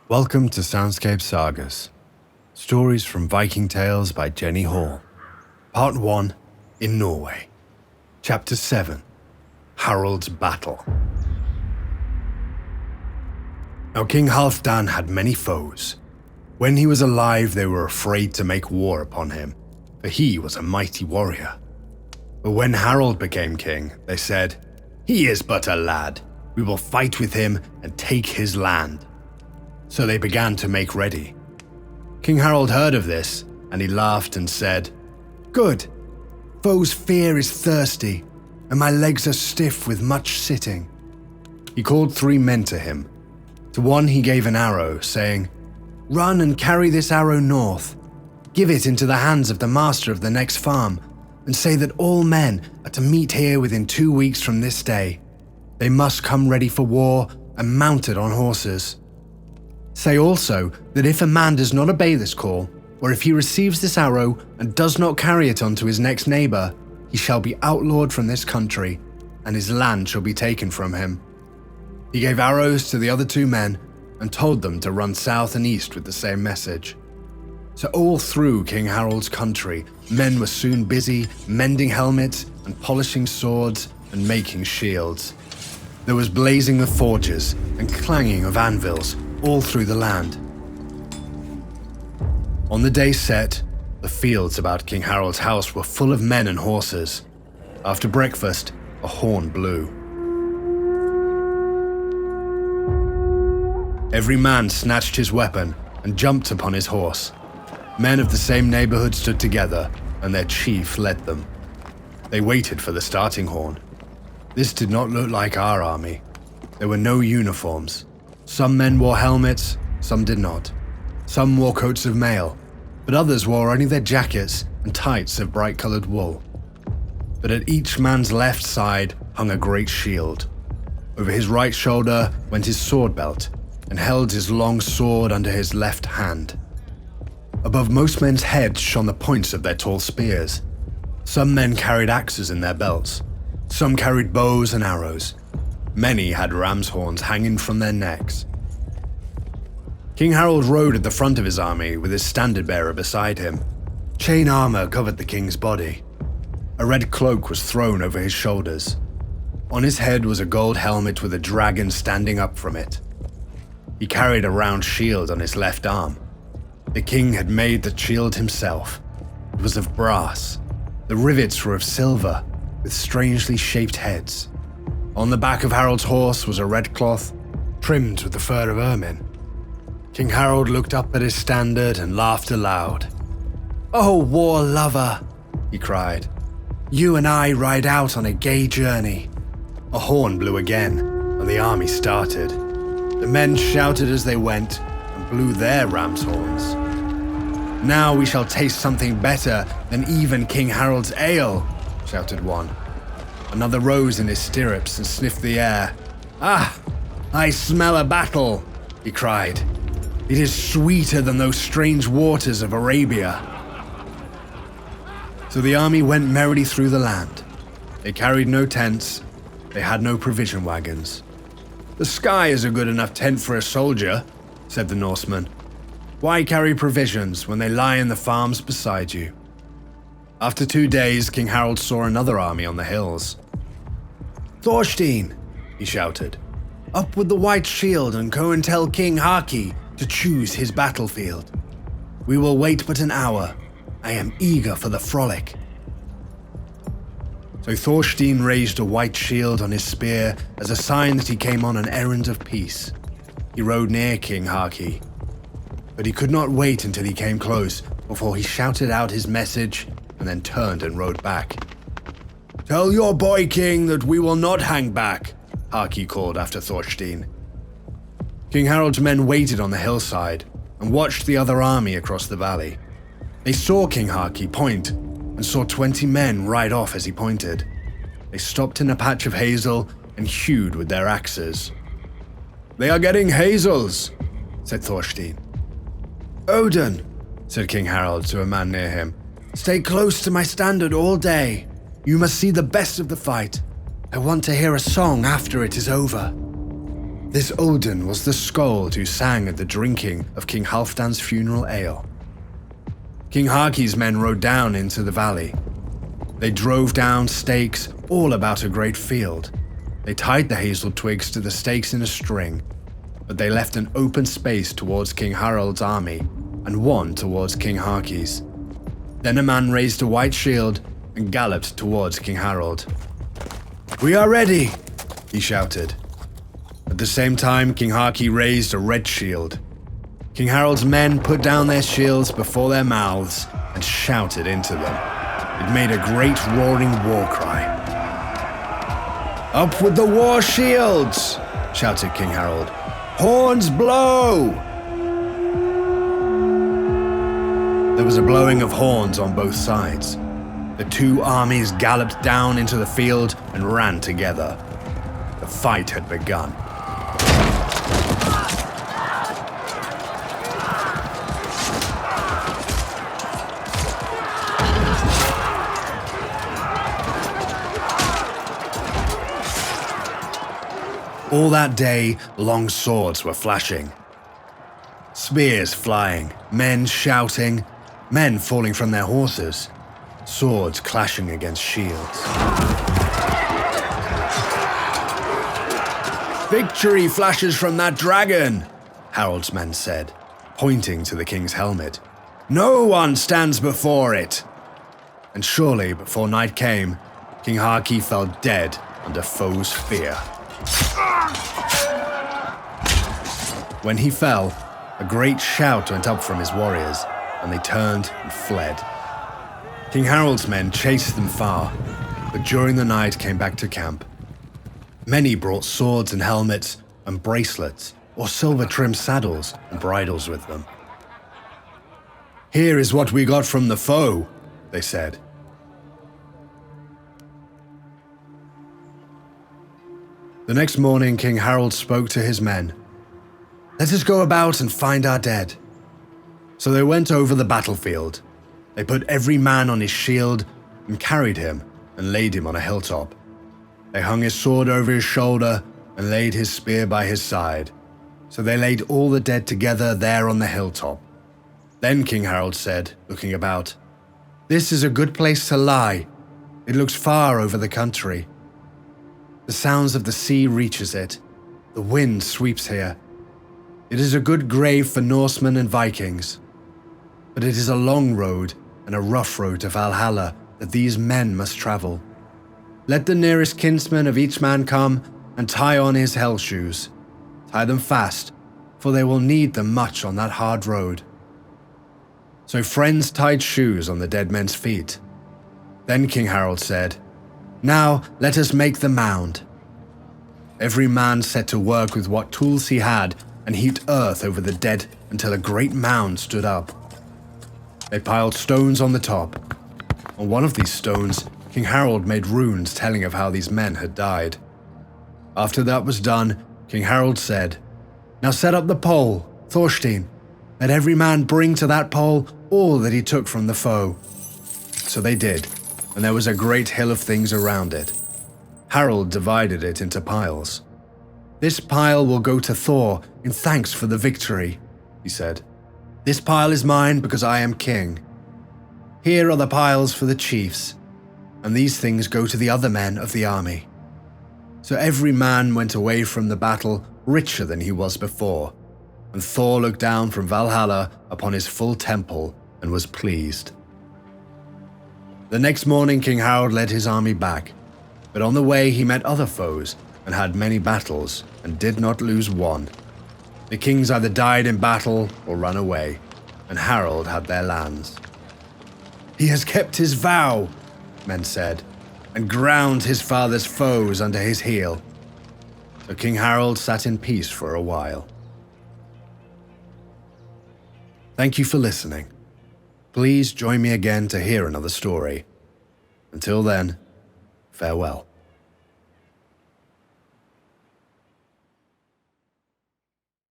Welcome to Soundscape Sagas, stories from Viking Tales by Jennie Hall. Part 1, in Norway. Chapter 7, Harald's Battle. Now King Halfdan had many foes. When he was alive, they were afraid to make war upon him, for he was a mighty warrior. But when Harald became king, they said, "He is but a lad. We will fight with him and take his land." So they began to make ready. King Harald heard of this, and he laughed and said, "Good. Foe's fear is thirsty, and my legs are stiff with much sitting." He called 3 men to him. To one he gave an arrow, saying, "Run and carry this arrow north. Give it into the hands of the master of the next farm, and say that all men are to meet here within 2 weeks from this day. They must come ready for war and mounted on horses. Say also that if a man does not obey this call, or if he receives this arrow and does not carry it on to his next neighbor, he shall be outlawed from this country, and his land shall be taken from him." He gave arrows to the other 2 men and told them to run south and east with the same message. So all through King Harald's country, men were soon busy mending helmets and polishing swords and making shields. There was blazing of forges and clanging of anvils all through the land. On the day set, the fields about King Harald's house were full of men and horses. After breakfast, a horn blew. Every man snatched his weapon and jumped upon his horse. Men of the same neighborhood stood together, and their chief led them. They waited for the starting horn. This did not look like our army. There were no uniforms. Some men wore helmets, some did not. Some wore coats of mail, but others wore only their jackets and tights of bright-colored wool. But at each man's left side hung a great shield. Over his right shoulder went his sword belt, and held his long sword under his left hand. Above most men's heads shone the points of their tall spears. Some men carried axes in their belts. Some carried bows and arrows. Many had ram's horns hanging from their necks. King Harald rode at the front of his army with his standard-bearer beside him. Chain armor covered the king's body. A red cloak was thrown over his shoulders. On his head was a gold helmet with a dragon standing up from it. He carried a round shield on his left arm. The king had made the shield himself. It was of brass. The rivets were of silver, with strangely shaped heads. On the back of Harald's horse was a red cloth, trimmed with the fur of ermine. King Harald looked up at his standard and laughed aloud. "Oh, war lover," he cried. "You and I ride out on a gay journey." A horn blew again, and the army started. The men shouted as they went and blew their ram's horns. "Now we shall taste something better than even King Harald's ale," shouted one. Another rose in his stirrups and sniffed the air. "Ah, I smell a battle," he cried. "It is sweeter than those strange waters of Arabia." So the army went merrily through the land. They carried no tents. They had no provision wagons. "The sky is a good enough tent for a soldier," said the Norseman. "Why carry provisions when they lie in the farms beside you?" After 2 days, King Harald saw another army on the hills. "Thorstein," he shouted, "up with the white shield and go and tell King Haki to choose his battlefield. We will wait but an hour. I am eager for the frolic." So Thorstein raised a white shield on his spear as a sign that he came on an errand of peace. He rode near King Haki, but he could not wait until he came close before he shouted out his message and then turned and rode back. "Tell your boy king that we will not hang back," Haki called after Thorstein. King Harald's men waited on the hillside and watched the other army across the valley. They saw King Haki point and saw 20 men ride off as he pointed. They stopped in a patch of hazel and hewed with their axes. "They are getting hazels," said Thorstein. "Odin," said King Harald to a man near him, "stay close to my standard all day. You must see the best of the fight. I want to hear a song after it is over." This Odin was the skald who sang at the drinking of King Halfdan's funeral ale. King Harki's men rode down into the valley. They drove down stakes all about a great field. They tied the hazel twigs to the stakes in a string, but they left an open space towards King Harald's army and one towards King Harki's. Then a man raised a white shield and galloped towards King Harald. "We are ready," he shouted. At the same time, King Harki raised a red shield. King Harald's men put down their shields before their mouths and shouted into them. It made a great roaring war cry. "Up with the war shields!" shouted King Harald. "Horns blow!" There was a blowing of horns on both sides. The two armies galloped down into the field and ran together. The fight had begun. All that day, long swords were flashing. Spears flying, men shouting, men falling from their horses, swords clashing against shields. "Victory flashes from that dragon," Harald's men said, pointing to the king's helmet. "No one stands before it." And surely, before night came, King Harki fell dead under foes' fear. When he fell, a great shout went up from his warriors, and they turned and fled. King Harald's men chased them far, but during the night came back to camp. Many brought swords and helmets and bracelets, or silver-trimmed saddles and bridles with them. "Here is what we got from the foe," they said. The next morning, King Harald spoke to his men. "Let us go about and find our dead." So they went over the battlefield. They put every man on his shield and carried him and laid him on a hilltop. They hung his sword over his shoulder and laid his spear by his side. So they laid all the dead together there on the hilltop. Then King Harald said, looking about, "This is a good place to lie. It looks far over the country. The sounds of the sea reaches it. The wind sweeps here. It is a good grave for Norsemen and Vikings. But it is a long road and a rough road to Valhalla that these men must travel. Let the nearest kinsman of each man come and tie on his hell shoes. Tie them fast, for they will need them much on that hard road." So friends tied shoes on the dead men's feet. Then King Harald said, "Now let us make the mound." Every man set to work with what tools he had and heaped earth over the dead until a great mound stood up. They piled stones on the top. On one of these stones, King Harald made runes telling of how these men had died. After that was done, King Harald said, "Now set up the pole, Thorstein. Let every man bring to that pole all that he took from the foe." So they did, and there was a great hill of things around it. Harald divided it into piles. "This pile will go to Thor in thanks for the victory," he said. "This pile is mine because I am king. Here are the piles for the chiefs, and these things go to the other men of the army." So every man went away from the battle richer than he was before, and Thor looked down from Valhalla upon his full temple and was pleased. The next morning King Harald led his army back, but on the way he met other foes and had many battles and did not lose one. The kings either died in battle or ran away, and Harald had their lands. "He has kept his vow," men said, and ground his father's foes under his heel. So King Harald sat in peace for a while. Thank you for listening. Please join me again to hear another story. Until then, farewell.